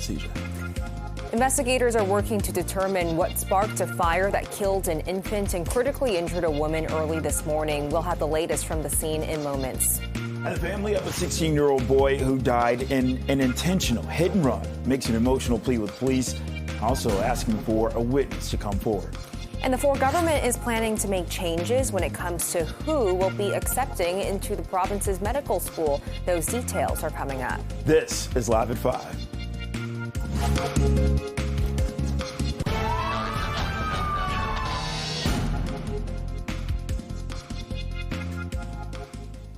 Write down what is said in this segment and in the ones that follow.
CJ. Investigators are working to determine what sparked a fire that killed an infant and critically injured a woman early this morning. We'll have the latest from the scene in moments. And the family of a 16-year-old boy who died in an intentional hit and run makes an emotional plea with police, also asking for a witness to come forward. And the Ford government is planning to make changes when it comes to who will be accepting into the province's medical school. Those details are coming up. This is Live at 5.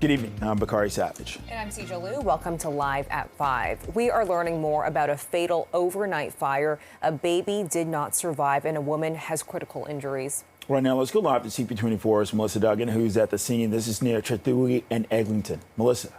Good evening. I'm Bakari Savage. And I'm CJ Liu. Welcome to Live at 5. We are learning more about a fatal overnight fire. A baby did not survive and a woman has critical injuries. Right now, let's go live to CP24's Melissa Duggan, who's at the scene. This is near Trethewey and Eglinton. Melissa.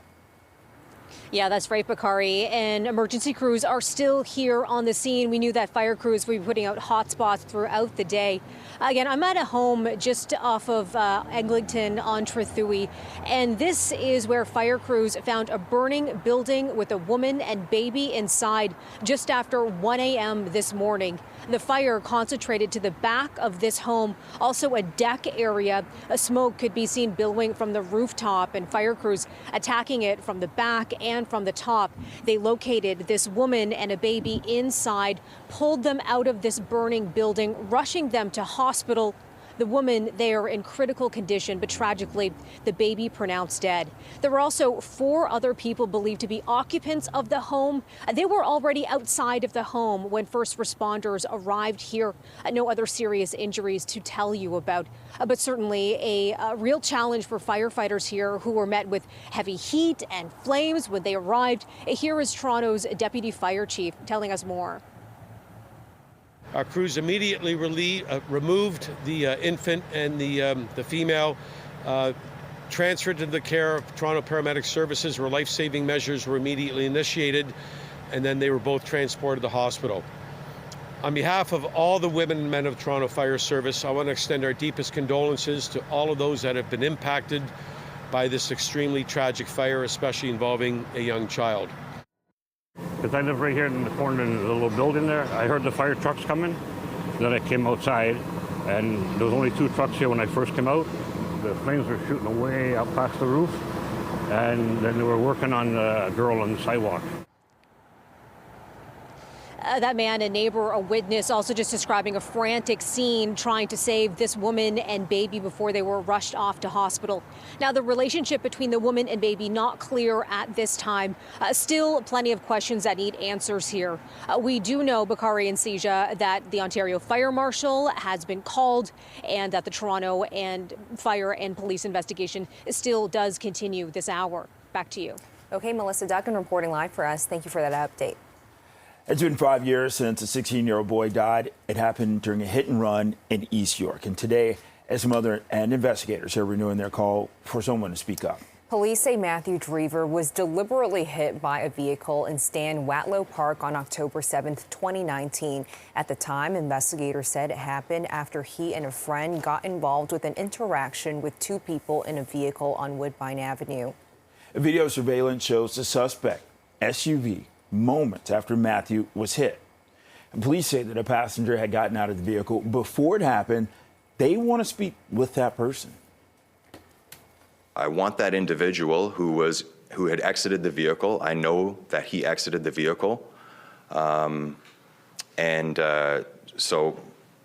Yeah, that's right, Bakari. And emergency crews are still here on the scene. We knew that fire crews would be putting out hotspots throughout the day. Again, I'm at a home just off of Eglinton on Trethewey, and this is where fire crews found a burning building with a woman and baby inside just after 1 a.m. this morning. The fire concentrated to the back of this home, also a deck area. A smoke could be seen billowing from the rooftop, and fire crews attacking it from the back and from the top. They located this woman and a baby inside, pulled them out of this burning building, rushing them to hospital. The woman there in critical condition, but tragically, the baby pronounced dead. There were also 4 other people believed to be occupants of the home. They were already outside of the home when first responders arrived here. No other serious injuries to tell you about, but certainly a real challenge for firefighters here who were met with heavy heat and flames when they arrived. Here is Toronto's Deputy Fire Chief telling us more. Our crews immediately removed the infant and the female, transferred to the care of Toronto Paramedic Services, where life-saving measures were immediately initiated, and then they were both transported to the hospital. On behalf of all the women and men of Toronto Fire Service, I want to extend our deepest condolences to all of those that have been impacted by this extremely tragic fire, especially involving a young child. Because I live right here in the corner in the little building there. I heard the fire trucks coming. Then I came outside, and there was only 2 trucks here when I first came out. The flames were shooting away out past the roof, and then they were working on a girl on the sidewalk. That man, a neighbor, a witness, also just describing a frantic scene trying to save this woman and baby before they were rushed off to hospital. Now, the relationship between the woman and baby not clear at this time. Still plenty of questions that need answers here. We do know, Bakari and Seja, that the Ontario Fire Marshal has been called and that the Toronto and Fire and Police investigation still does continue this hour. Back to you. Okay, Melissa Duggan reporting live for us. Thank you for that update. It's been 5 years since a 16-year-old boy died. It happened during a hit and run in East York. And today, as mother and investigators are renewing their call for someone to speak up. Police say Matthew Drever was deliberately hit by a vehicle in Stan Watlow Park on October 7th, 2019. At the time, investigators said it happened after he and a friend got involved with an interaction with 2 people in a vehicle on Woodbine Avenue. A video surveillance shows the suspect SUV moments after Matthew was hit. And police say that a passenger had gotten out of the vehicle before it happened. They want to speak with that person. I want that individual who had exited the vehicle. I know that he exited the vehicle. So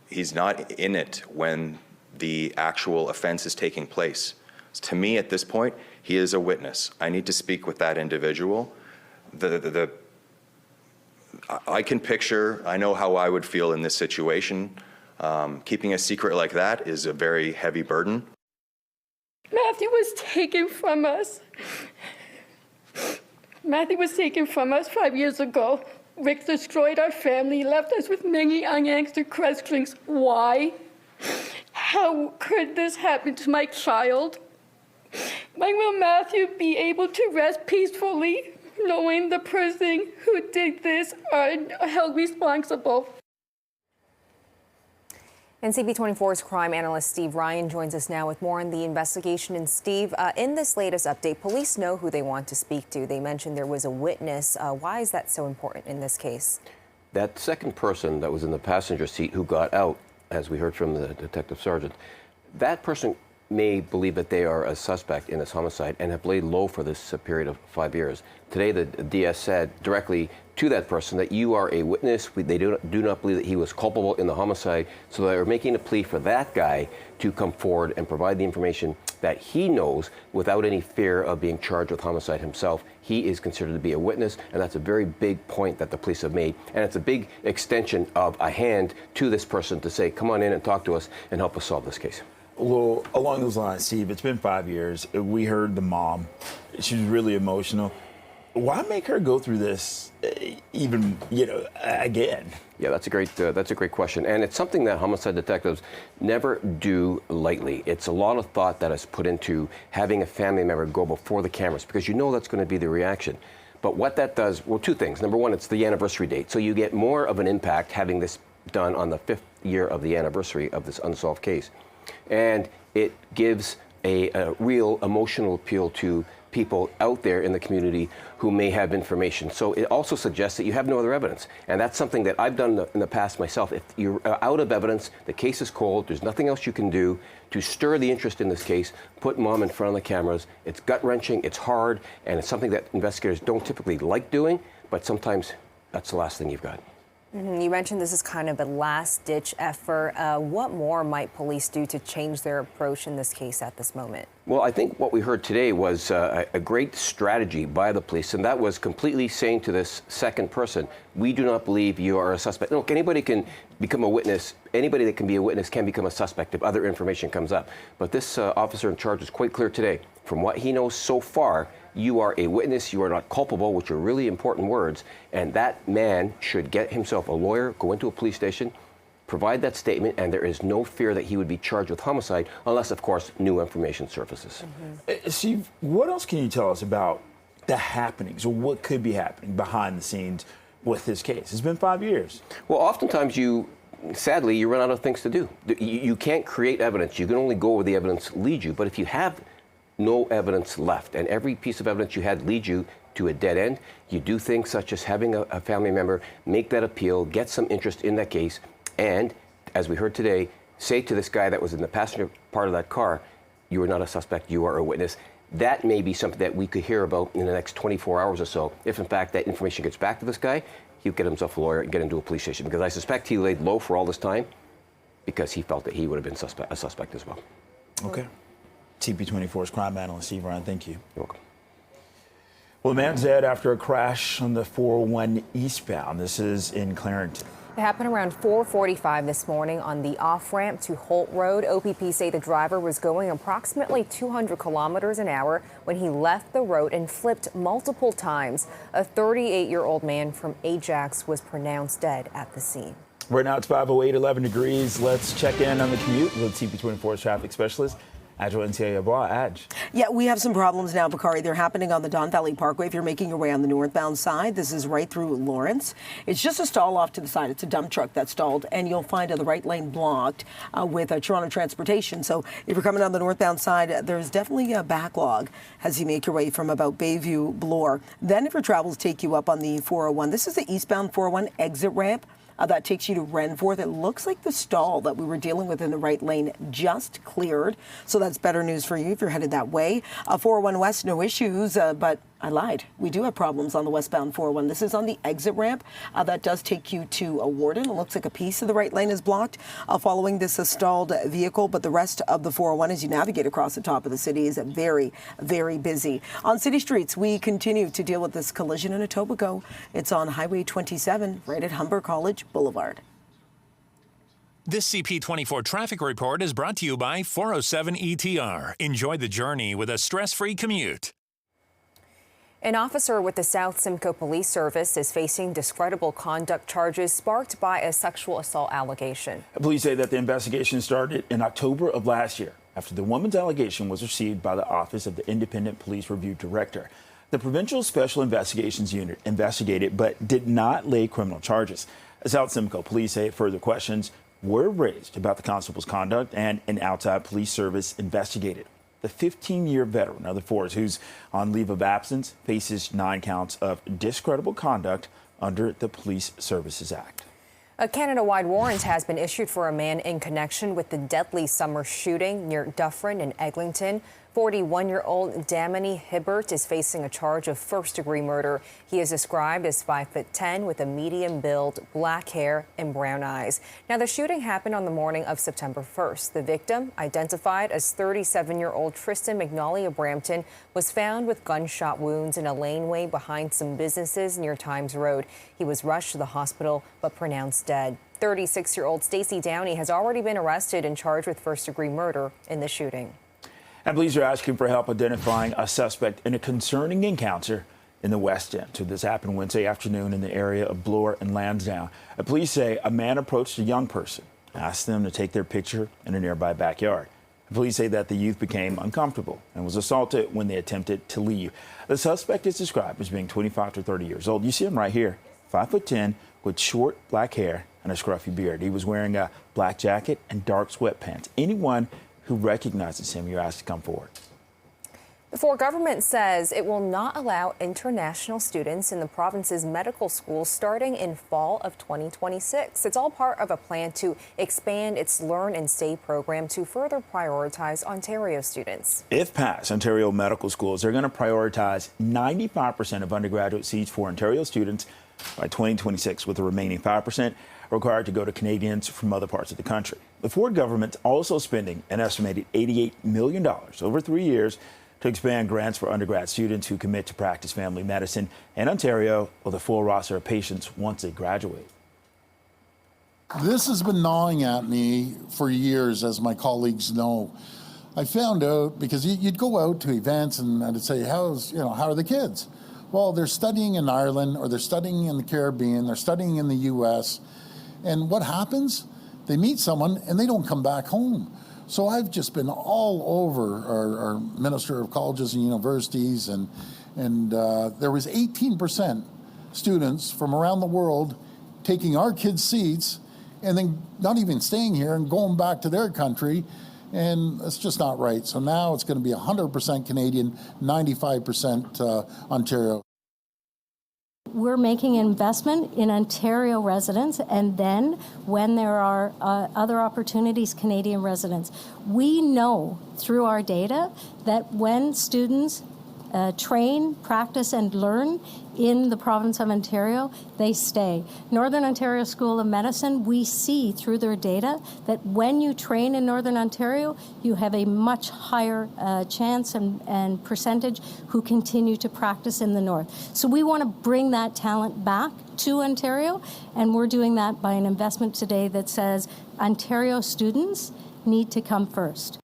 he's not in it when the actual offense is taking place. To me, at this point, he is a witness. I need to speak with that individual. I can picture, I know how I would feel in this situation. Keeping a secret like that is a very heavy burden. Matthew was taken from us. Matthew was taken from us 5 years ago. Rick destroyed our family, left us with many unanswered questions. Why? How could this happen to my child? When will Matthew be able to rest peacefully, knowing the person who did this are held responsible? And CP24's crime analyst Steve Ryan joins us now with more on the investigation. And Steve, in this latest update, police know who they want to speak to. They mentioned there was a witness. Why is that so important in this case? That second person that was in the passenger seat who got out, as we heard from the detective sergeant, that person may believe that they are a suspect in this homicide and have laid low for this period of 5 years. Today, the DS said directly to that person that you are a witness. They do not believe that he was culpable in the homicide, so they are making a plea for that guy to come forward and provide the information that he knows without any fear of being charged with homicide himself. He is considered to be a witness, and that's a very big point that the police have made. And it's a big extension of a hand to this person to say, come on in and talk to us and help us solve this case. Well, along those lines, Steve, it's been 5 years. We heard the mom. She was really emotional. Why make her go through this even, again? Yeah, that's a great question. And it's something that homicide detectives never do lightly. It's a lot of thought that is put into having a family member go before the cameras because you know that's going to be the reaction. But what that does, well, two things. Number one, it's the anniversary date. So you get more of an impact having this done on the 5th year of the anniversary of this unsolved case. And it gives a real emotional appeal to people out there in the community who may have information. So it also suggests that you have no other evidence. And that's something that I've done in the past myself. If you're out of evidence, the case is cold, there's nothing else you can do to stir the interest in this case, put mom in front of the cameras. It's gut-wrenching, it's hard, and it's something that investigators don't typically like doing, but sometimes that's the last thing you've got. You mentioned this is kind of a last-ditch effort. What more might police do to change their approach in this case at this moment? Well, I think what we heard today was a great strategy by the police, and that was completely saying to this second person, we do not believe you are a suspect. Look, anybody can become a witness. Anybody that can be a witness can become a suspect if other information comes up. But this officer in charge was quite clear today. From what he knows so far, you are a witness, you are not culpable, which are really important words, and that man should get himself a lawyer, go into a police station, provide that statement, and there is no fear that he would be charged with homicide unless, of course, new information surfaces. Steve, what else can you tell us about the happenings or what could be happening behind the scenes with this case? It's been 5 years. Well, oftentimes sadly, you run out of things to do. You can't create evidence. You can only go where the evidence leads you. But if you have no evidence left, and every piece of evidence you had leads you to a dead end, you do things such as having a family member make that appeal, get some interest in that case, and, as we heard today, say to this guy that was in the passenger part of that car, you are not a suspect, you are a witness. That may be something that we could hear about in the next 24 hours or so. If, in fact, that information gets back to this guy, he'll get himself a lawyer and get into a police station, because I suspect he laid low for all this time because he felt that he would have been a suspect as well. Okay. CP24's crime analyst, Steve Ryan, thank you. You're welcome. Well, a man's dead after a crash on the 401 eastbound. This is in Clarington. It happened around 4:45 this morning on the off-ramp to Holt Road. OPP say the driver was going approximately 200 kilometers an hour when he left the road and flipped multiple times. A 38-year-old man from Ajax was pronounced dead at the scene. Right now it's 5:08, 11 degrees. Let's check in on the commute with CP24's traffic specialist, Adj. Yeah, we have some problems now, Bakari. They're happening on the Don Valley Parkway. If you're making your way on the northbound side, this is right through Lawrence. It's just a stall off to the side. It's a dump truck that stalled, and you'll find the right lane blocked with Toronto Transportation. So if you're coming on the northbound side, there's definitely a backlog as you make your way from about Bayview, Bloor. Then if your travels take you up on the 401, this is the eastbound 401 exit ramp. That takes you to Renforth. It looks like the stall that we were dealing with in the right lane just cleared. So that's better news for you if you're headed that way. 401 West, no issues, but I lied. We do have problems on the westbound 401. This is on the exit ramp. That does take you to Warden. It looks like a piece of the right lane is blocked following this stalled vehicle, but the rest of the 401 as you navigate across the top of the city is very, very busy. On city streets, we continue to deal with this collision in Etobicoke. It's on Highway 27 right at Humber College Boulevard. This CP24 traffic report is brought to you by 407 ETR. Enjoy the journey with a stress-free commute. An officer with the South Simcoe Police Service is facing discreditable conduct charges sparked by a sexual assault allegation. Police say that the investigation started in October of last year after the woman's allegation was received by the Office of the Independent Police Review Director. The Provincial Special Investigations Unit investigated but did not lay criminal charges. South Simcoe police say further questions were raised about the constable's conduct, and an outside police service investigated. The 15-year veteran of the force, who's on leave of absence, faces 9 counts of discreditable conduct under the Police Services Act. A Canada-wide warrant has been issued for a man in connection with the deadly summer shooting near Dufferin and Eglinton. 41-year-old Damini Hibbert is facing a charge of first-degree murder. He is described as 5'10" with a medium build, black hair, and brown eyes. Now, the shooting happened on the morning of September 1st. The victim, identified as 37-year-old Tristan McNally of Brampton, was found with gunshot wounds in a laneway behind some businesses near Times Road. He was rushed to the hospital but pronounced dead. 36-year-old Stacey Downey has already been arrested and charged with first-degree murder in the shooting. And police are asking for help identifying a suspect in a concerning encounter in the West End. So this happened Wednesday afternoon in the area of Bloor and Lansdowne. Police say a man approached a young person, asked them to take their picture in a nearby backyard. Police say that the youth became uncomfortable and was assaulted when they attempted to leave. The suspect is described as being 25 to 30 years old. You see him right here, 5'10", with short black hair and a scruffy beard. He was wearing a black jacket and dark sweatpants. Anyone who recognizes him, you're asked to come forward. The Ford government says it will not allow international students in the province's medical schools starting in fall of 2026. It's all part of a plan to expand its Learn and Stay program to further prioritize Ontario students. If passed, Ontario medical schools are going to prioritize 95% of undergraduate seats for Ontario students by 2026, with the remaining 5% required to go to Canadians from other parts of the country. The Ford government's also spending an estimated $88 million over 3 years to expand grants for undergrad students who commit to practice family medicine in Ontario with a full roster of patients once they graduate. This has been gnawing at me for years, as my colleagues know. I found out because you'd go out to events and I'd say, how are the kids? Well, they're studying in Ireland, or they're studying in the Caribbean, they're studying in the US. And what happens? They meet someone and they don't come back home. So I've just been all over our Minister of Colleges and Universities, and there was 18% students from around the world taking our kids' seats and then not even staying here and going back to their country. And it's just not right. So now it's going to be 100% Canadian, 95% Ontario. We're making an investment in Ontario residents, and then when there are other opportunities, Canadian residents. We know through our data that when students train, practice, and learn in the province of Ontario, they stay. Northern Ontario School of Medicine, we see through their data that when you train in Northern Ontario, you have a much higher chance and percentage who continue to practice in the North. So we want to bring that talent back to Ontario, and we're doing that by an investment today that says Ontario students need to come first.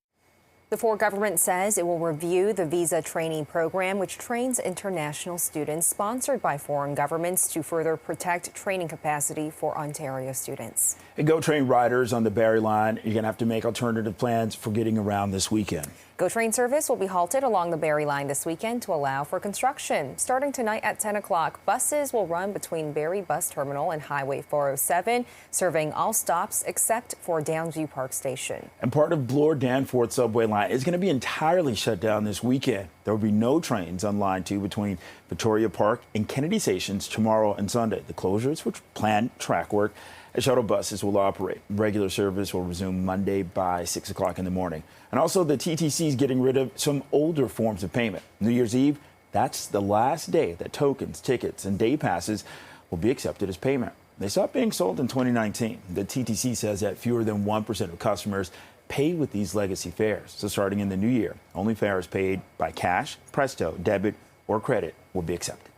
The Ford government says it will review the visa training program, which trains international students sponsored by foreign governments to further protect training capacity for Ontario students. And GO Train riders on the Barrie Line, you're going to have to make alternative plans for getting around this weekend. GO Train service will be halted along the Barrie Line this weekend to allow for construction. Starting tonight at 10 o'clock, buses will run between Barrie Bus Terminal and Highway 407, serving all stops except for Downsview Park Station. And part of Bloor-Danforth subway line is going to be entirely shut down this weekend. There will be no trains on Line 2 between Victoria Park and Kennedy stations tomorrow and Sunday. The closures, which planned track work, and shuttle buses will operate. Regular service will resume Monday by 6 o'clock in the morning. And also, the TTC is getting rid of some older forms of payment. New Year's Eve, that's the last day that tokens, tickets, and day passes will be accepted as payment. They stopped being sold in 2019. The TTC says that fewer than 1% of customers pay with these legacy fares. So starting in the new year, only fares paid by cash, Presto, debit, or credit will be accepted.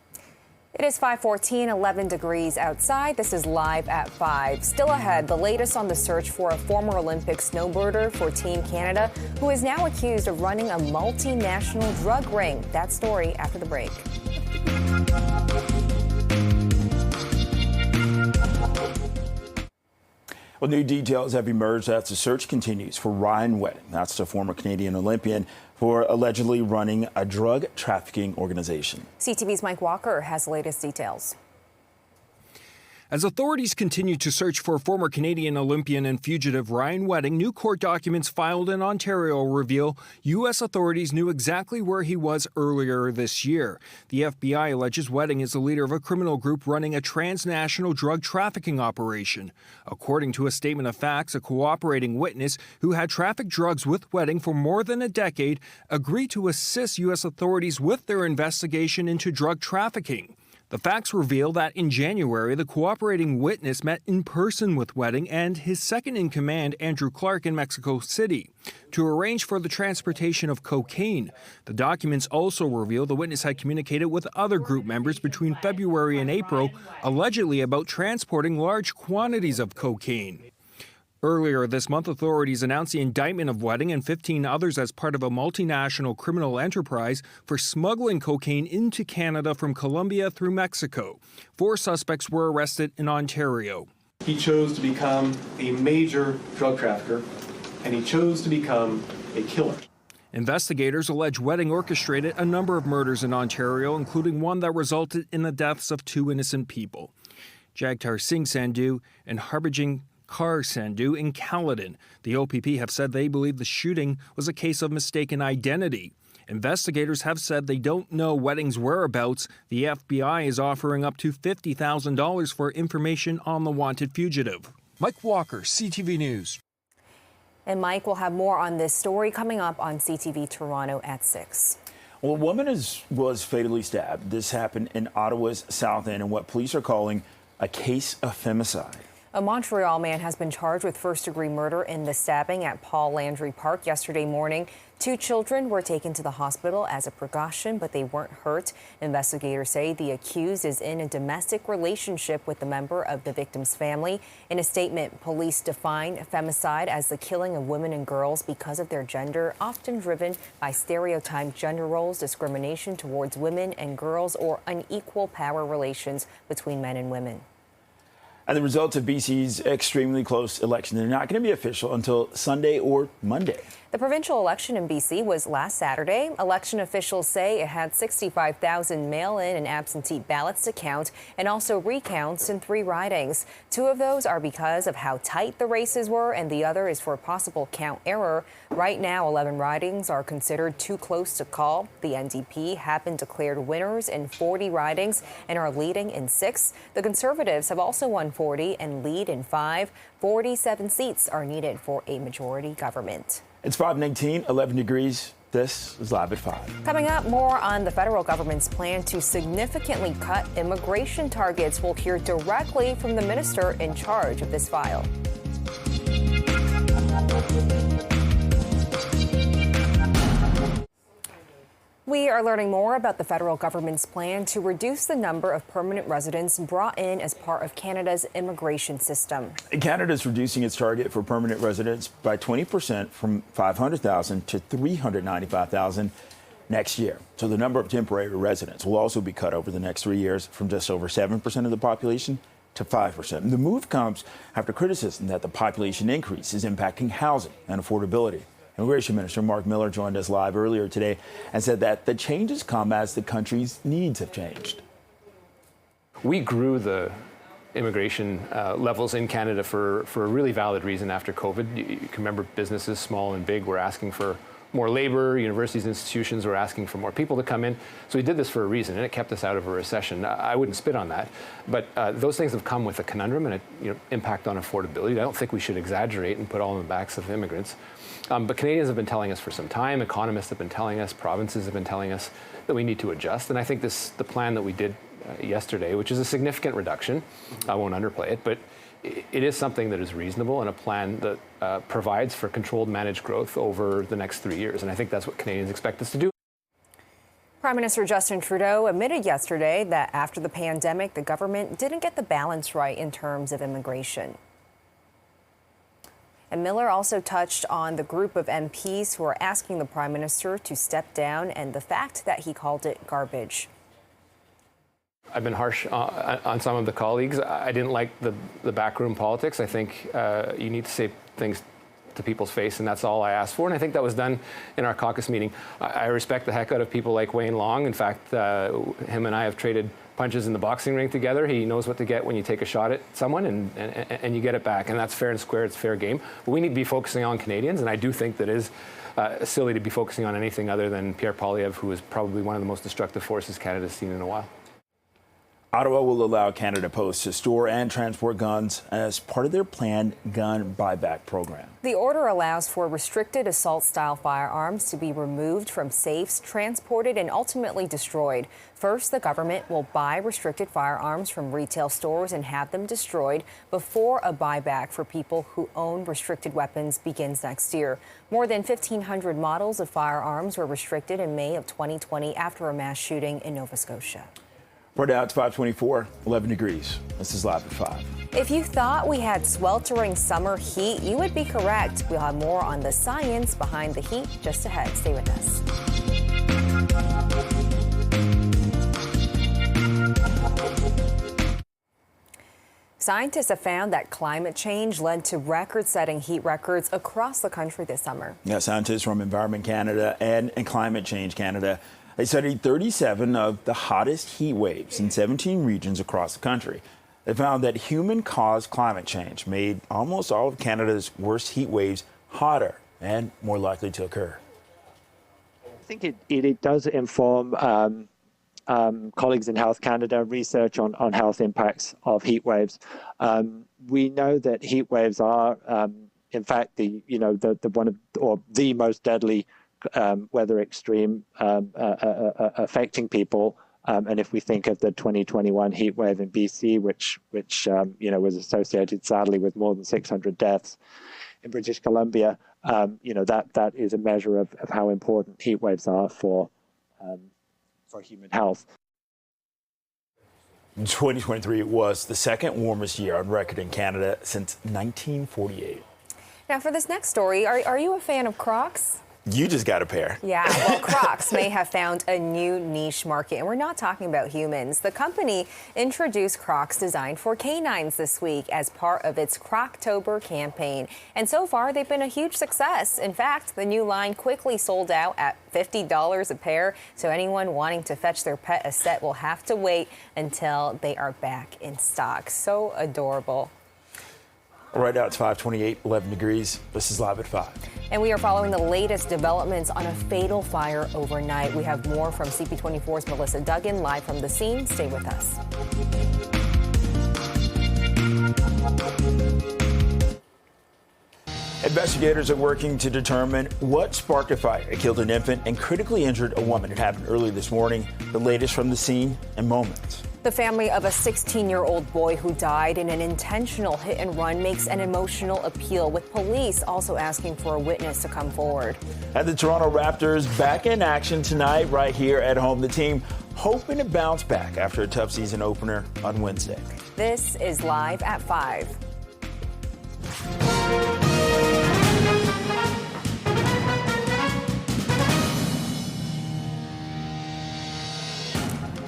It is 5:14, 11 degrees outside. This is Live at 5. Still ahead, the latest on the search for a former Olympic snowboarder for Team Canada who is now accused of running a multinational drug ring. That story after the break. Well, new details have emerged as the search continues for Ryan Wetton. That's the former Canadian Olympian for allegedly running a drug trafficking organization. CTV's Mike Walker has the latest details. As authorities continue to search for former Canadian Olympian and fugitive Ryan Wedding, new court documents filed in Ontario reveal U.S. authorities knew exactly where he was earlier this year. The FBI alleges Wedding is the leader of a criminal group running a transnational drug trafficking operation. According to a statement of facts, a cooperating witness who had trafficked drugs with Wedding for more than a decade agreed to assist U.S. authorities with their investigation into drug trafficking. The facts reveal that in January, the cooperating witness met in person with Wedding and his second-in-command, Andrew Clark, in Mexico City to arrange for the transportation of cocaine. The documents also reveal the witness had communicated with other group members between February and April, allegedly about transporting large quantities of cocaine. Earlier this month, authorities announced the indictment of Wedding and 15 others as part of a multinational criminal enterprise for smuggling cocaine into Canada from Colombia through Mexico. 4 suspects were arrested in Ontario. He chose to become a major drug trafficker, and he chose to become a killer. Investigators allege Wedding orchestrated a number of murders in Ontario, including one that resulted in the deaths of 2 innocent people. Jagtar Singh Sandhu and Harbhajan Kaur Sandhu in Caledon. The OPP have said they believe the shooting was a case of mistaken identity. Investigators have said they don't know Wedding's whereabouts. The FBI is offering up to $50,000 for information on the wanted fugitive. Mike Walker, CTV News. And Mike will have more on this story coming up on CTV Toronto at 6. Well, a woman was fatally stabbed. This happened in Ottawa's South End in what police are calling a case of femicide. A Montreal man has been charged with first-degree murder in the stabbing at Paul Landry Park yesterday morning. 2 children were taken to the hospital as a precaution, but they weren't hurt. Investigators say the accused is in a domestic relationship with a member of the victim's family. In a statement, police define femicide as the killing of women and girls because of their gender, often driven by stereotyped gender roles, discrimination towards women and girls, or unequal power relations between men and women. And the results of BC's extremely close election, they're not going to be official until Sunday or Monday. The provincial election in BC was last Saturday. Election officials say it had 65,000 mail-in and absentee ballots to count, and also recounts in 3 ridings. 2 of those are because of how tight the races were, and the other is for possible count error. Right now, 11 ridings are considered too close to call. The NDP have been declared winners in 40 ridings and are leading in 6. The Conservatives have also won 40 and lead in 5. 47 seats are needed for a majority government. It's 5:19, 11 degrees. This is Live at 5. Coming up, more on the federal government's plan to significantly cut immigration targets. We'll hear directly from the minister in charge of this file. We are learning more about the federal government's plan to reduce the number of permanent residents brought in as part of Canada's immigration system. Canada is reducing its target for permanent residents by 20% from 500,000 to 395,000 next year. So the number of temporary residents will also be cut over the next 3 years from just over 7% of the population to 5%. The move comes after criticism that the population increase is impacting housing and affordability. Immigration Minister Mark Miller joined us live earlier today and said that the changes come as the country's needs have changed. We grew the immigration levels in Canada for a really valid reason after COVID. You can remember businesses, small and big, were asking for more labor. Universities and institutions were asking for more people to come in. So we did this for a reason, and it kept us out of a recession. I wouldn't spit on that, but those things have come with a conundrum and an impact on affordability. I don't think we should exaggerate and put all on the backs of immigrants. But Canadians have been telling us for some time, economists have been telling us, provinces have been telling us that we need to adjust. And I think the plan that we did yesterday, which is a significant reduction, I won't underplay it, but it is something that is reasonable and a plan that provides for controlled, managed growth over the next 3 years. And I think that's what Canadians expect us to do. Prime Minister Justin Trudeau admitted yesterday that after the pandemic, the government didn't get the balance right in terms of immigration. And Miller also touched on the group of MPs who are asking the Prime Minister to step down and the fact that he called it garbage. I've been harsh on some of the colleagues. I didn't like the backroom politics. I think you need to say things to people's face, and that's all I asked for. And I think that was done in our caucus meeting. I respect the heck out of people like Wayne Long. In fact, him and I have traded punches in the boxing ring together. He knows what to get when you take a shot at someone and you get it back. And that's fair and square. It's fair game. But we need to be focusing on Canadians. And I do think that is silly to be focusing on anything other than Pierre Poilievre, who is probably one of the most destructive forces Canada's seen in a while. Ottawa will allow Canada Post to store and transport guns as part of their planned gun buyback program. The order allows for restricted assault-style firearms to be removed from safes, transported, and ultimately destroyed. First, the government will buy restricted firearms from retail stores and have them destroyed before a buyback for people who own restricted weapons begins next year. More than 1,500 models of firearms were restricted in May of 2020 after a mass shooting in Nova Scotia. Right now it's 5:24, 11 degrees. This is Live at 5. If you thought we had sweltering summer heat, you would be correct. We'll have more on the science behind the heat just ahead. Stay with us. Scientists have found that climate change led to record-setting heat records across the country this summer. Yeah, scientists from Environment Canada and Climate Change Canada, they studied 37 of the hottest heat waves in 17 regions across the country. They found that human-caused climate change made almost all of Canada's worst heat waves hotter and more likely to occur. I think it does inform colleagues in Health Canada research on health impacts of heat waves. We know that heat waves are, in fact, the one of or the most deadly weather extreme affecting people. And if we think of the 2021 heat wave in BC, which was associated sadly with more than 600 deaths in British Columbia, that is a measure of how important heat waves are for human health. 2023 was the second warmest year on record in Canada since 1948. Now, for this next story, are you a fan of Crocs? You just got a pair. Yeah, well, Crocs may have found a new niche market, and we're not talking about humans. The company introduced Crocs designed for canines this week as part of its Croctober campaign. And so far, they've been a huge success. In fact, the new line quickly sold out at $50 a pair, so anyone wanting to fetch their pet a set will have to wait until they are back in stock. So adorable. Right now it's 5:28, 11 degrees. This is Live at 5. And we are following the latest developments on a fatal fire overnight. We have more from CP24's Melissa Duggan live from the scene. Stay with us. Investigators are working to determine what sparked a fire. It killed an infant and critically injured a woman. It happened early this morning. The latest from the scene in moments. The family of a 16-year-old boy who died in an intentional hit and run makes an emotional appeal, with police also asking for a witness to come forward. And the Toronto Raptors back in action tonight right here at home. The team hoping to bounce back after a tough season opener on Wednesday. This is Live at 5.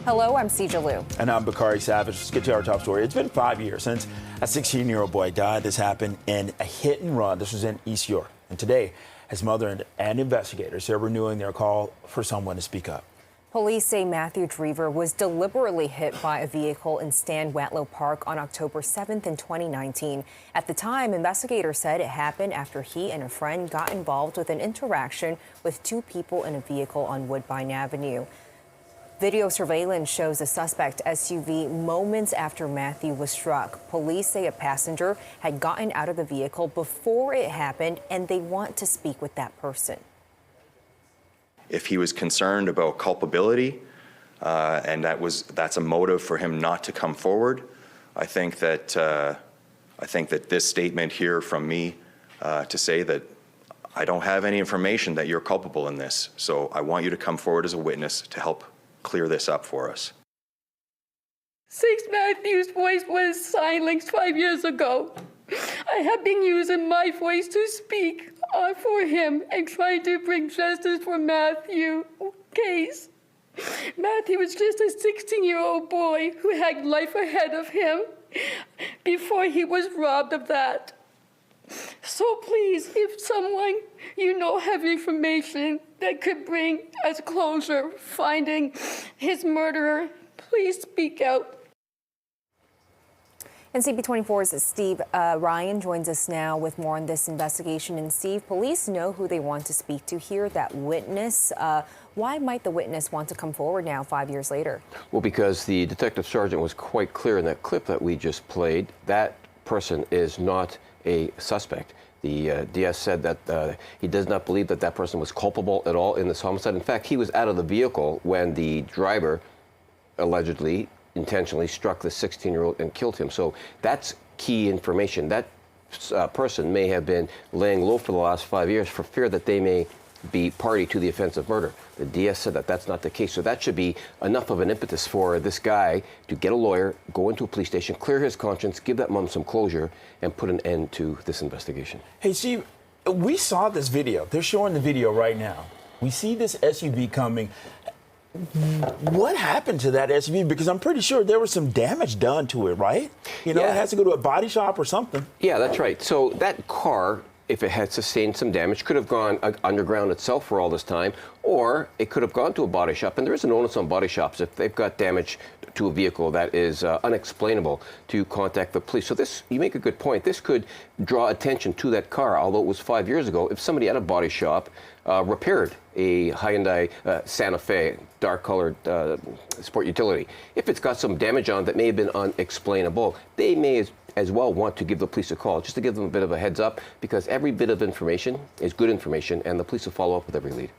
Hello, I'm Sija Liu. And I'm Bakari Savage. Let's get to our top story. It's been 5 years since a 16-year-old boy died. This happened in a hit and run. This was in East York. And today, his mother and investigators are renewing their call for someone to speak up. Police say Matthew Drever was deliberately hit by a vehicle in Stan Watlow Park on October 7th in 2019. At the time, investigators said it happened after he and a friend got involved with an interaction with two people in a vehicle on Woodbine Avenue. Video surveillance shows a suspect SUV moments after Matthew was struck. Police say a passenger had gotten out of the vehicle before it happened, and they want to speak with that person. If he was concerned about culpability, and that's a motive for him not to come forward, I think that this statement here from me to say that I don't have any information that you're culpable in this, so I want you to come forward as a witness to help clear this up for us. Since Matthew's voice was silenced 5 years ago, I have been using my voice to speak for him and trying to bring justice for Matthew's case. Matthew was just a 16-year-old boy who had life ahead of him before he was robbed of that. So please, if someone you know have information that could bring us closure, finding his murderer, Please speak out. And CP24's Steve Ryan joins us now with more on this investigation. And Steve, police know who they want to speak to here, that witness. Why might the witness want to come forward now 5 years later? Well, because the detective sergeant was quite clear in that clip that we just played. That person is not a suspect. The DS said that he does not believe that that person was culpable at all in this homicide. In fact, he was out of the vehicle when the driver allegedly intentionally struck the 16-year-old and killed him. So that's key information. That person may have been laying low for the last 5 years for fear that they may be party to the offense of murder. The DS said that that's not the case. So that should be enough of an impetus for this guy to get a lawyer, go into a police station, clear his conscience, give that mom some closure, and put an end to this investigation. Hey, Steve, we saw this video. They're showing the video right now. We see this SUV coming. What happened to that SUV? Because I'm pretty sure there was some damage done to it, right? You know, It has to go to a body shop or something. Yeah, that's right. So that car, if it had sustained some damage, could have gone underground itself for all this time, or it could have gone to a body shop. And there is an onus on body shops if they've got damage to a vehicle that is unexplainable to contact the police. So this, you make a good point. This could draw attention to that car, although it was 5 years ago. If somebody at a body shop repaired a Hyundai Santa Fe, dark-colored sport utility, if it's got some damage on it that may have been unexplainable, they may as well want to give the police a call, just to give them a bit of a heads up, because every bit of information is good information, and the police will follow up with every lead.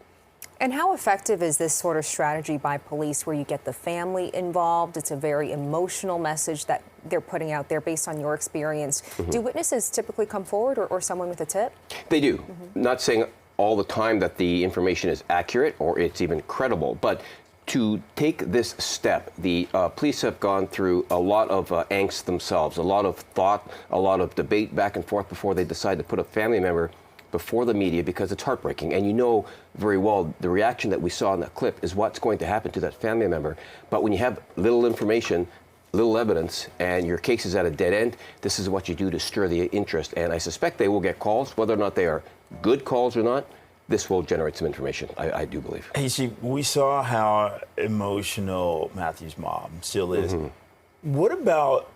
And how effective is this sort of strategy by police where you get the family involved? It's a very emotional message that they're putting out there based on your experience. Do witnesses typically come forward, or someone with a tip? They do. Not saying all the time that the information is accurate or it's even credible, but to take this step, the police have gone through a lot of angst themselves, a lot of thought, a lot of debate back and forth before they decide to put a family member before the media, because it's heartbreaking. And you know very well the reaction that we saw in that clip is what's going to happen to that family member. But when you have little information, little evidence, and your case is at a dead end, this is what you do to stir the interest. And I suspect they will get calls, whether or not they are good calls or not. This will generate some information, I do believe. Hey, see, we saw how emotional Matthew's mom still is. What about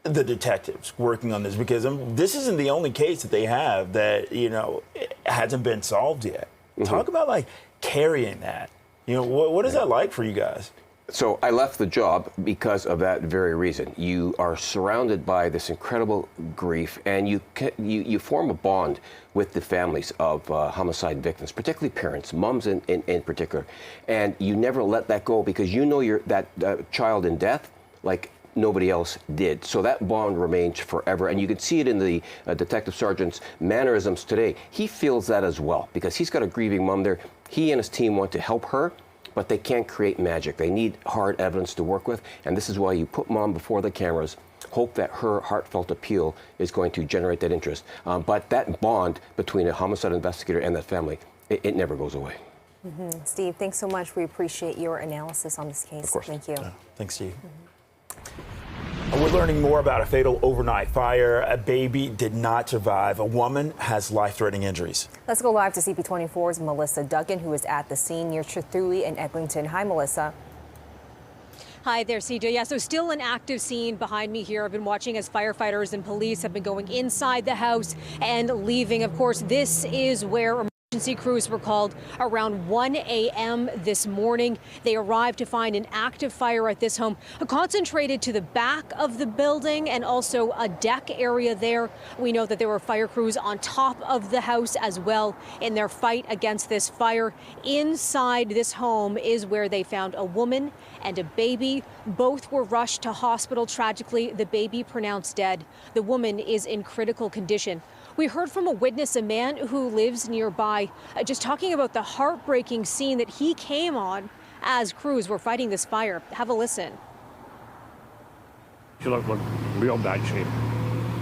the detectives working on this? Because this isn't the only case that they have that, you know, hasn't been solved yet. Talk about, like, carrying that. You know, what is that like for you guys? So I left the job because of that very reason. You are surrounded by this incredible grief, and you form a bond with the families of homicide victims, particularly parents, moms in particular. And you never let that go, because you know that child in death like nobody else did. So that bond remains forever. And you can see it in the Detective Sergeant's mannerisms today. He feels that as well, because he's got a grieving mom there. He and his team want to help her, but they can't create magic. They need hard evidence to work with, and this is why you put mom before the cameras, hope that her heartfelt appeal is going to generate that interest. But that bond between a homicide investigator and that family, it never goes away. Steve, thanks so much. We appreciate your analysis on this case. Of course. Thank you. Thanks, Steve. We're learning more about a fatal overnight fire. A baby did not survive. A woman has life-threatening injuries. Let's go live to CP24's Melissa Duggan, who is at the scene near Chethui and Eglinton. Hi, Melissa. Hi there, CJ. Yeah, so still an active scene behind me here. I've been watching as firefighters and police have been going inside the house and leaving. Of course, this is where emergency crews were called around 1 a.m. this morning. They arrived to find an active fire at this home, concentrated to the back of the building and also a deck area there. We know that there were fire crews on top of the house as well in their fight against this fire. Inside this home is where they found a woman and a baby. Both were rushed to hospital. Tragically, the baby pronounced dead. The woman is in critical condition. We heard from a witness, a man who lives nearby, just talking about the heartbreaking scene that he came on as crews were fighting this fire. Have a listen. She looked real bad shape.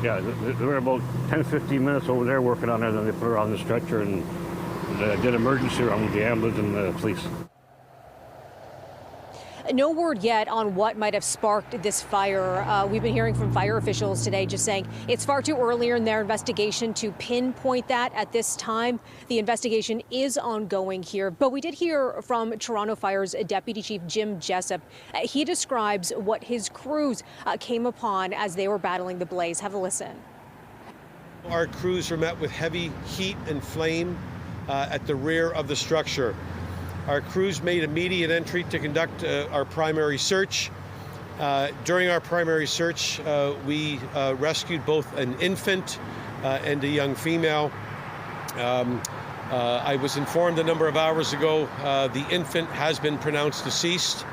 Yeah, they were about 10, 15 minutes over there working on her, and then they put her on the stretcher and did emergency around with the ambulance and the police. No word yet on what might have sparked this fire. We've been hearing from fire officials today just saying it's far too early in their investigation to pinpoint that at this time. The investigation is ongoing here, but we did hear from Toronto Fire's Deputy Chief Jim Jessup. He describes what his crews came upon as they were battling the blaze. Have a listen. Our crews were met with heavy heat and flame at the rear of the structure. Our crews made immediate entry to conduct our primary search. During our primary search, we rescued both an infant and a young female. I was informed a number of hours ago the infant has been pronounced deceased,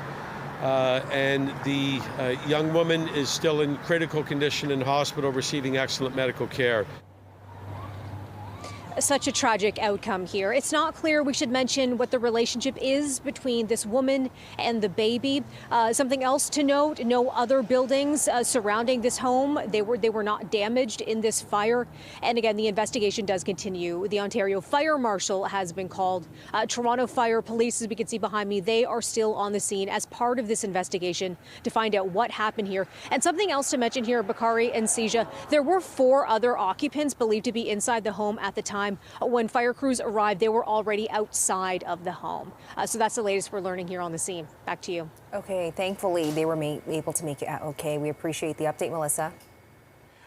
and the young woman is still in critical condition in hospital receiving excellent medical care. Such a tragic outcome here. It's not clear, we should mention, what the relationship is between this woman and the baby. Something else to note, no other buildings surrounding this home. They were not damaged in this fire. And again, the investigation does continue. The Ontario Fire Marshal has been called. Toronto Fire Police, as we can see behind me, they are still on the scene as part of this investigation to find out what happened here. And something else to mention here, Bakari and Seja, there were 4 other occupants believed to be inside the home at the time. When fire crews arrived, they were already outside of the home. So that's the latest we're learning here on the scene. Back to you. Okay, thankfully they were able to make it out okay. We appreciate the update, Melissa.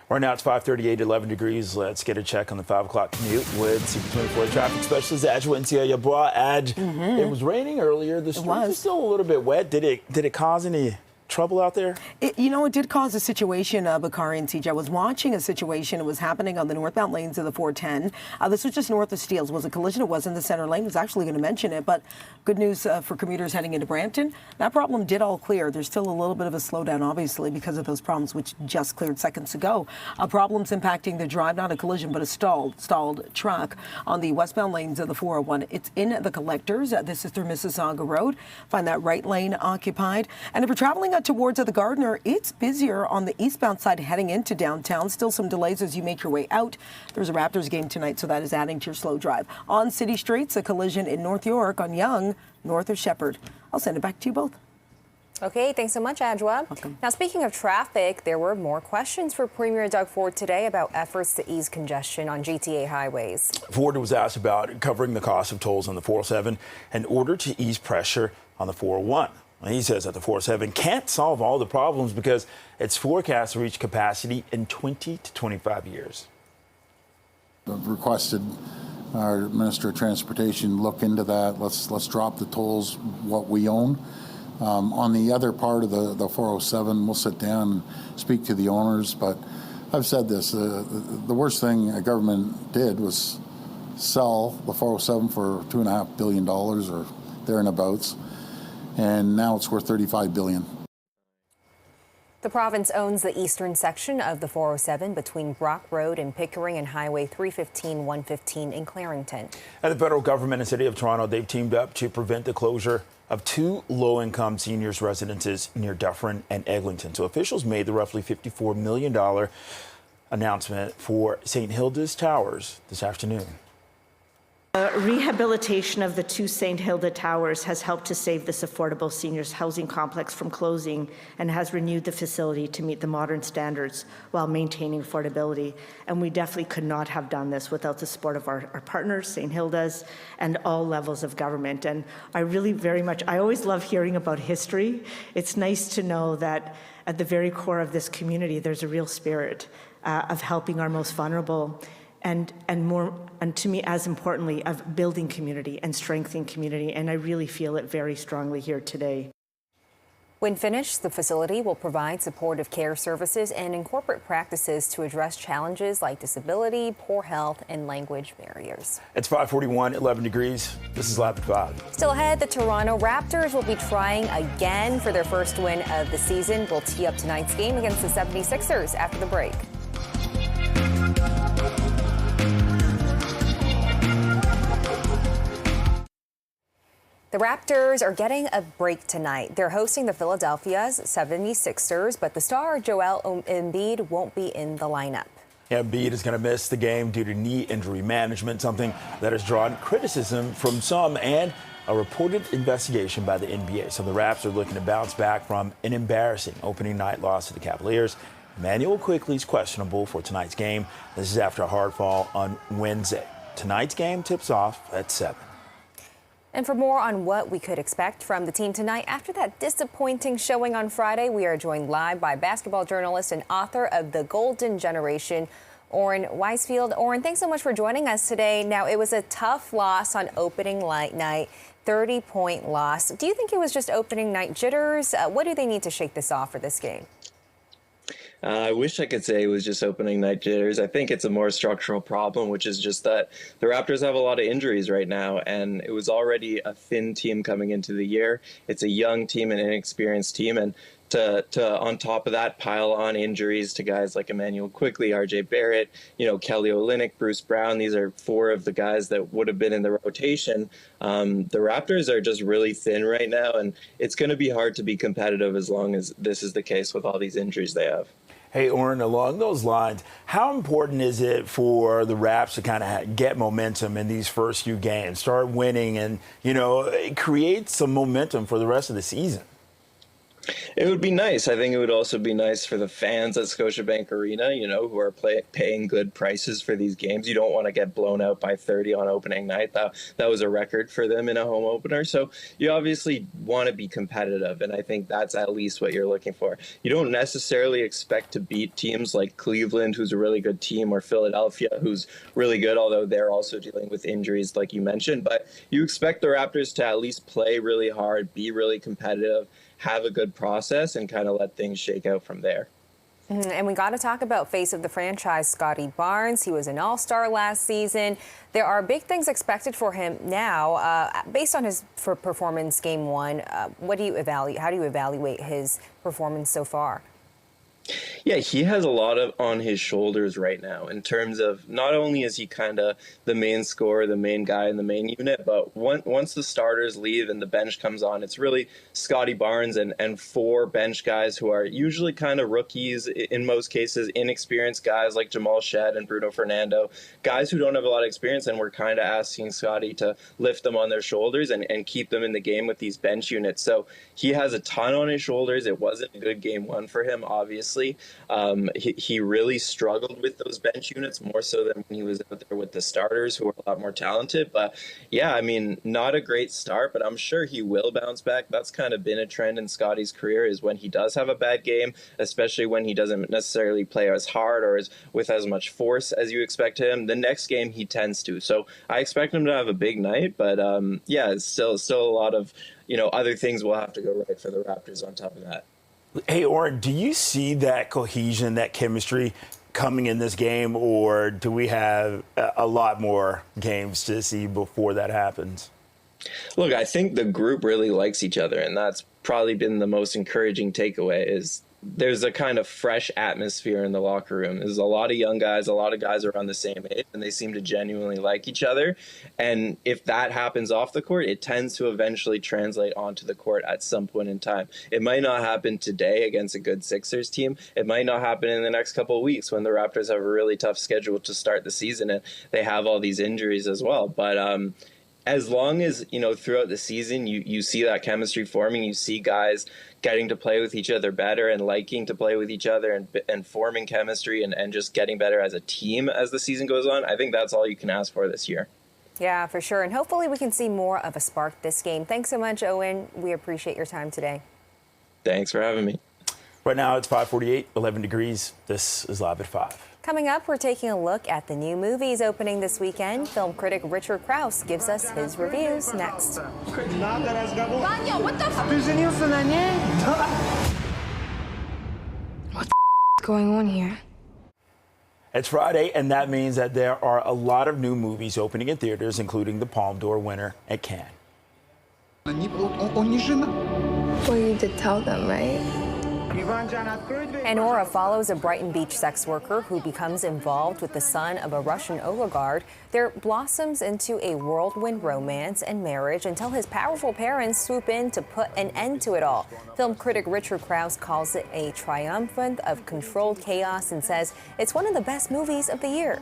Right now it's 5:38, 11 degrees. Let's get a check on the 5 o'clock commute with CP24 traffic specialist Adjoa Nsia. It was raining earlier. The streets are still a little bit wet. Did it cause any trouble out there? It did cause a situation, Bakari and CJ. I was watching a situation. It was happening on the northbound lanes of the 410. This was just north of Steeles. It was a collision. It was in the center lane. I was actually going to mention it, but good news for commuters heading into Brampton. That problem did all clear. There's still a little bit of a slowdown, obviously, because of those problems, which just cleared seconds ago. Problems impacting the drive, not a collision, but a stalled truck on the westbound lanes of the 401. It's in the collectors. This is through Mississauga Road. Find that right lane occupied. And if you're traveling towards the Gardiner, it's busier on the eastbound side heading into downtown. Still some delays as you make your way out. There's a Raptors game tonight, so that is adding to your slow drive. On city streets, a collision in North York on Yonge, north of Shepherd. I'll send it back to you both. Okay, thanks so much, Adjoa. Welcome. Now, speaking of traffic, there were more questions for Premier Doug Ford today about efforts to ease congestion on GTA highways. Ford was asked about covering the cost of tolls on the 407 in order to ease pressure on the 401. He says that the 407 can't solve all the problems because it's forecast to reach capacity in 20 to 25 years. I've requested our Minister of Transportation look into that. Let's drop the tolls, what we own. On the other part of the 407, we'll sit down and speak to the owners. But I've said this, the worst thing a government did was sell the 407 for $2.5 billion or thereabouts. And now it's worth $35 billion. The province owns the eastern section of the 407 between Brock Road and Pickering and Highway 315, 115 in Clarington. And the federal government and City of Toronto, they've teamed up to prevent the closure of 2 low-income seniors' residences near Dufferin and Eglinton. So officials made the roughly $54 million announcement for St. Hilda's Towers this afternoon. Rehabilitation of the 2 St. Hilda Towers has helped to save this affordable seniors housing complex from closing and has renewed the facility to meet the modern standards while maintaining affordability. And we definitely could not have done this without the support of our partners, St. Hilda's, and all levels of government. And I really I always love hearing about history. It's nice to know that at the very core of this community, there's a real spirit of helping our most vulnerable and to me, as importantly, of building community and strengthening community. And I really feel it very strongly here today. When finished, the facility will provide supportive care services and incorporate practices to address challenges like disability, poor health, and language barriers. It's 5:41, 11 degrees. This is Live at 5. Still ahead, the Toronto Raptors will be trying again for their first win of the season. We'll tee up tonight's game against the 76ers after the break. The Raptors are getting a break tonight. They're hosting the Philadelphia's 76ers, but the star Joel Embiid won't be in the lineup. Embiid is going to miss the game due to knee injury management, something that has drawn criticism from some and a reported investigation by the NBA. So the Raps are looking to bounce back from an embarrassing opening night loss to the Cavaliers. Emmanuel Quickly's questionable for tonight's game. This is after a hard fall on Wednesday. Tonight's game tips off at 7. And for more on what we could expect from the team tonight after that disappointing showing on Friday, we are joined live by basketball journalist and author of The Golden Generation, Oren Weisfield. Oren, thanks so much for joining us today. Now, it was a tough loss on opening night, 30-point loss. Do you think it was just opening night jitters? What do they need to shake this off for this game? I wish I could say it was just opening night jitters. I think it's a more structural problem, which is just that the Raptors have a lot of injuries right now, and it was already a thin team coming into the year. It's a young team, an inexperienced team, and to on top of that pile on injuries to guys like Emmanuel Quickly, RJ Barrett, Kelly Olynyk, Bruce Brown. These are 4 of the guys that would have been in the rotation. The Raptors are just really thin right now, and it's going to be hard to be competitive as long as this is the case with all these injuries they have. Hey, Oren, along those lines, how important is it for the Raps to kind of get momentum in these first few games, start winning and, create some momentum for the rest of the season? It would be nice. I think it would also be nice for the fans at Scotiabank Arena, who are paying good prices for these games. You don't want to get blown out by 30 on opening night. That was a record for them in a home opener. So you obviously want to be competitive, and I think that's at least what you're looking for. You don't necessarily expect to beat teams like Cleveland, who's a really good team, or Philadelphia, who's really good, although they're also dealing with injuries like you mentioned. But you expect the Raptors to at least play really hard, be really competitive, have a good process, and kind of let things shake out from there. And we got to talk about face of the franchise, Scotty Barnes. He was an all-star last season. There are big things expected for him now. Based on his performance game 1, what do you evaluate? How do you evaluate his performance so far? Yeah, he has a lot on his shoulders right now in terms of not only is he kind of the main scorer, the main guy in the main unit, but once the starters leave and the bench comes on, it's really Scotty Barnes and 4 bench guys who are usually kind of rookies, in most cases inexperienced guys like Jamal Shed and Bruno Fernando, guys who don't have a lot of experience, and we're kind of asking Scotty to lift them on their shoulders and keep them in the game with these bench units. So he has a ton on his shoulders. It wasn't a good game 1 for him, obviously. He really struggled with those bench units more so than when he was out there with the starters, who were a lot more talented. But yeah, I mean, not a great start, but I'm sure he will bounce back. That's kind of been a trend in Scotty's career, is when he does have a bad game, especially when he doesn't necessarily play as hard or with as much force as you expect him, the next game he tends to. So I expect him to have a big night, but yeah, it's still a lot of other things will have to go right for the Raptors on top of that. Hey, Oren, do you see that cohesion, that chemistry coming in this game, or do we have a lot more games to see before that happens? Look, I think the group really likes each other, and that's probably been the most encouraging takeaway, is there's a kind of fresh atmosphere in the locker room. There's a lot of young guys, a lot of guys around the same age, and they seem to genuinely like each other. And if that happens off the court, it tends to eventually translate onto the court at some point in time. It might not happen today against a good Sixers team. It might not happen in the next couple of weeks when the Raptors have a really tough schedule to start the season and they have all these injuries as well. But as long as, throughout the season, you see that chemistry forming, you see guys getting to play with each other better and liking to play with each other and forming chemistry and just getting better as a team as the season goes on, I think that's all you can ask for this year. Yeah, for sure. And hopefully we can see more of a spark this game. Thanks so much, Owen. We appreciate your time today. Thanks for having me. Right now it's 5:48, 11 degrees. This is Live at 5. Coming up, we're taking a look at the new movies opening this weekend. Film critic Richard Krause gives us his reviews next. What the What's going on here? It's Friday, and that means that there are a lot of new movies opening in theaters, including the Palme d'Or winner at Cannes. Well, you did tell them, right? And Nora follows a Brighton Beach sex worker who becomes involved with the son of a Russian oligarch. There blossoms into a whirlwind romance and marriage until his powerful parents swoop in to put an end to it all. Film critic Richard Krause calls it a triumphant of controlled chaos and says it's one of the best movies of the year.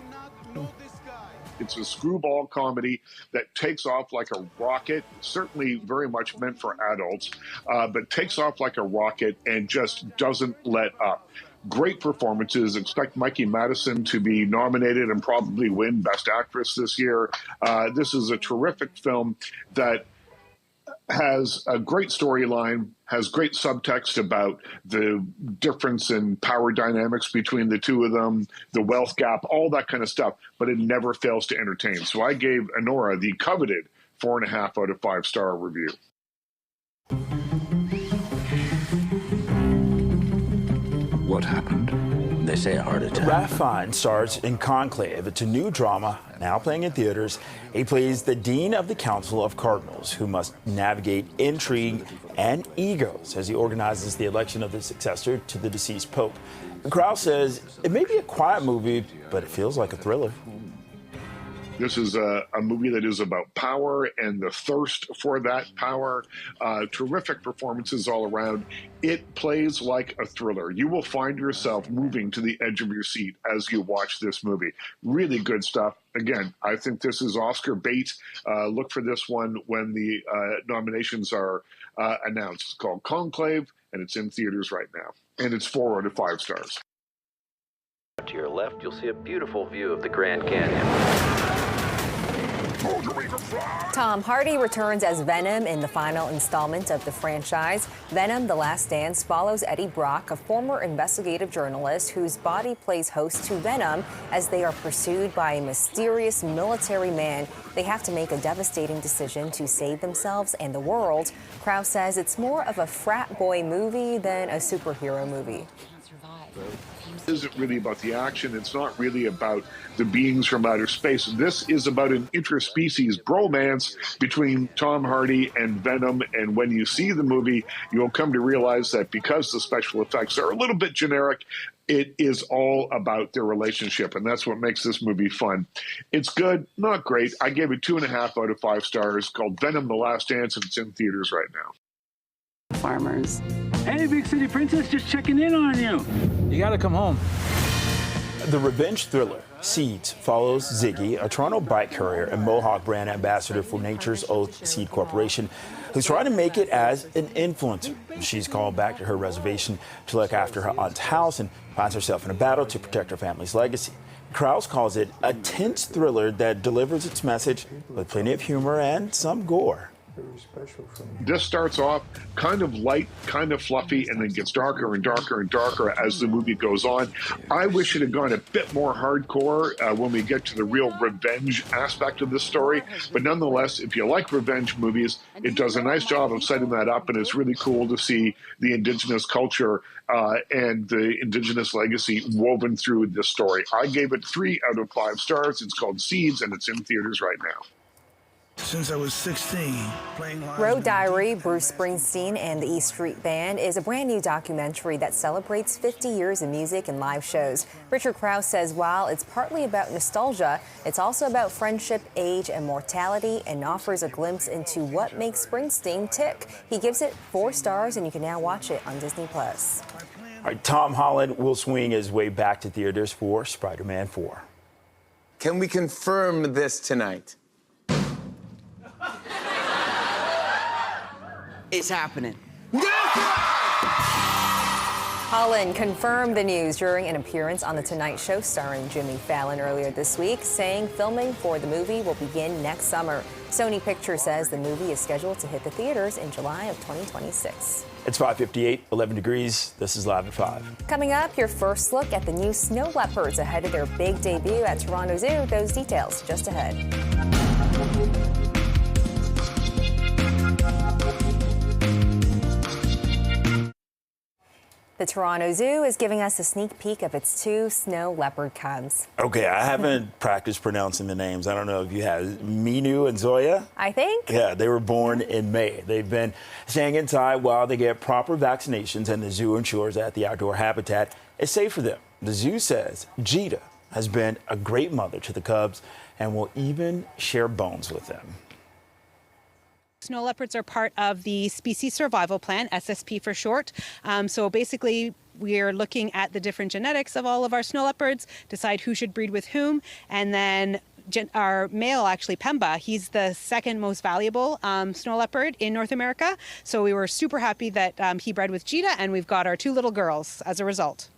It's a screwball comedy that takes off like a rocket, certainly very much meant for adults, but takes off like a rocket and just doesn't let up. Great performances. Expect Mikey Madison to be nominated and probably win Best Actress this year. This is a terrific film that has a great storyline, has great subtext about the difference in power dynamics between the two of them, the wealth gap, all that kind of stuff, but it never fails to entertain. So I gave Honora the coveted 4.5 out of 5-star review. What happened? They say a heart attack. Ralph Fiennes stars in Conclave. It's a new drama now playing in theaters. He plays the Dean of the Council of Cardinals, who must navigate intrigue and egos as he organizes the election of the successor to the deceased Pope. Krause says it may be a quiet movie, but it feels like a thriller. This is a movie that is about power and the thirst for that power. Terrific performances all around. It plays like a thriller. You will find yourself moving to the edge of your seat as you watch this movie. Really good stuff. Again, I think this is Oscar bait. Look for this one when the nominations are announced. It's called Conclave, and it's in theaters right now. And it's 4 out of 5 stars. To your left, you'll see a beautiful view of the Grand Canyon. Tom Hardy returns as Venom in the final installment of the franchise. Venom: The Last Dance follows Eddie Brock, a former investigative journalist whose body plays host to Venom as they are pursued by a mysterious military man. They have to make a devastating decision to save themselves and the world. Krause says it's more of a frat boy movie than a superhero movie. It isn't really about the action. It's not really about the beings from outer space. This is about an interspecies bromance between Tom Hardy and Venom. And when you see the movie, you'll come to realize that because the special effects are a little bit generic, it is all about their relationship. And that's what makes this movie fun. It's good, not great. I gave it 2.5 out of 5 stars. Called Venom: The Last Dance, and it's in theaters right now. Farmers. Hey, Big City Princess, just checking in on you. You gotta come home. The revenge thriller Seeds follows Ziggy, a Toronto bike courier and Mohawk brand ambassador for Nature's Oath Seed Corporation, who's trying to make it as an influencer. She's called back to her reservation to look after her aunt's house and finds herself in a battle to protect her family's legacy. Krause calls it a tense thriller that delivers its message with plenty of humor and some gore. This starts off kind of light, kind of fluffy, and then gets darker and darker and darker as the movie goes on. I wish it had gone a bit more hardcore when we get to the real revenge aspect of this story. But nonetheless, if you like revenge movies, it does a nice job of setting that up, and it's really cool to see the Indigenous culture and the Indigenous legacy woven through this story. I gave it 3 out of 5 stars. It's called Seeds, and it's in theaters right now. Since I was 16, playing live. Road Diary, Bruce Springsteen and the E Street Band is a brand new documentary that celebrates 50 years of music and live shows. Richard Krause says while it's partly about nostalgia, it's also about friendship, age, and mortality, and offers a glimpse into what makes Springsteen tick. He gives it 4 stars, and you can now watch it on Disney+. All right, Tom Holland will swing his way back to theaters for Spider-Man 4. Can we confirm this tonight? It's happening. Holland confirmed the news during an appearance on The Tonight Show starring Jimmy Fallon earlier this week, saying filming for the movie will begin next summer. Sony Pictures says the movie is scheduled to hit the theaters in July of 2026. It's 5:58, 11 degrees. This is Live at 5. Coming up, your first look at the new snow leopards ahead of their big debut at Toronto Zoo. Those details just ahead. The Toronto Zoo is giving us a sneak peek of its 2 snow leopard cubs. Okay, I haven't practiced pronouncing the names. I don't know if you have. Minu and Zoya? I think. Yeah, they were born in May. They've been staying inside while they get proper vaccinations, and the zoo ensures that the outdoor habitat is safe for them. The zoo says Gita has been a great mother to the cubs and will even share bones with them. Snow leopards are part of the Species Survival Plan, SSP for short. So basically, we are looking at the different genetics of all of our snow leopards, decide who should breed with whom, and then our male, actually, Pemba, he's the second most valuable snow leopard in North America. So we were super happy that he bred with Gita, and we've got our 2 little girls as a result.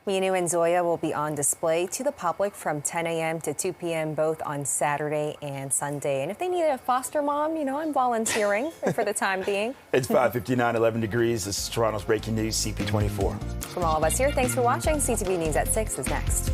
Minu and Zoya will be on display to the public from 10 a.m. to 2 p.m. both on Saturday and Sunday. And if they need a foster mom, I'm volunteering for the time being. It's 5:59, 11 degrees. This is Toronto's breaking news, CP24. From all of us here, thanks for watching. CTV News at 6 is next.